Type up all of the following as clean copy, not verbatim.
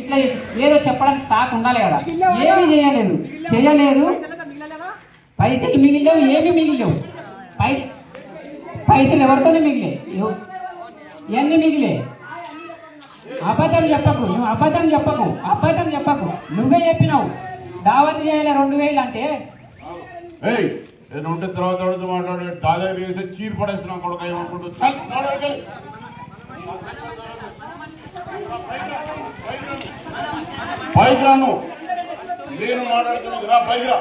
ఇట్లా ఏదో చెప్పడానికి సాకు ఉండాలి కదా. ఏమీ చేయలేదు పైసలు మిగిలేవు, ఏమి మిగిలేవు. పైసలు ఎవరితోనే మిగిలే, ఎన్ని మిగిలే. అబద్ధం చెప్పకు, నువ్వు అబద్ధం చెప్పకు. నువ్వే చెప్పినావు దావత్ చేయాలి 2000 అంటే. ఉంటే తర్వాత మాట్లాడే దాదాపు చేసి చీరు పడేస్తున్నా కొడుకు ఏమనుకుంటూ పైకి రాను. నేను మాట్లాడుతున్నది రా, పైకి రా.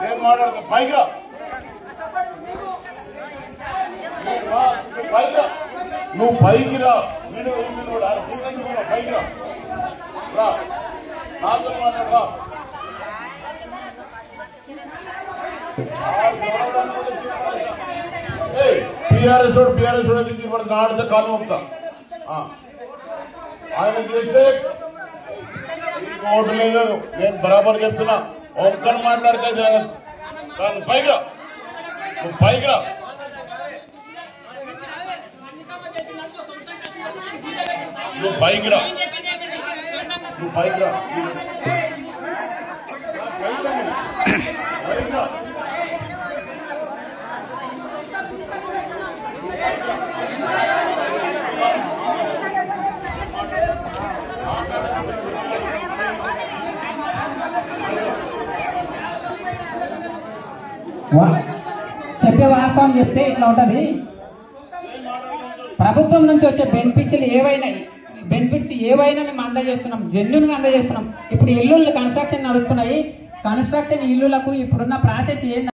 నేను మాట్లాడుతా, పైకి రా. నువ్వు పైకి రా. పైకి రా, నాతో మాట్లాడరా. టీఆర్ఎస్ అయితే తీర్పడి నాడితే కాలు మొక్తా. ఆయన చేసే ఓటు లేదు. నేను బరాబర్ చెప్తున్నా, ఒక్కరు మాట్లాడితే జగన్ కాదు. పైకి రా, నువ్వు పైకి రా. నువ్వు పైకి రా. చెప్పే వాస్తవం చెప్తే ఇట్లా ఉంటది. ప్రభుత్వం నుంచి వచ్చే బెనిఫిట్స్ ఏవైనా మేము అందజేస్తున్నాం, జెన్యూన్గా అందజేస్తున్నాం. ఇప్పుడు ఇల్లులు కన్స్ట్రక్షన్ నడుస్తున్నాయి. కన్స్ట్రక్షన్ ఇల్లులకు ఇప్పుడున్న ప్రాసెస్ ఏంటి?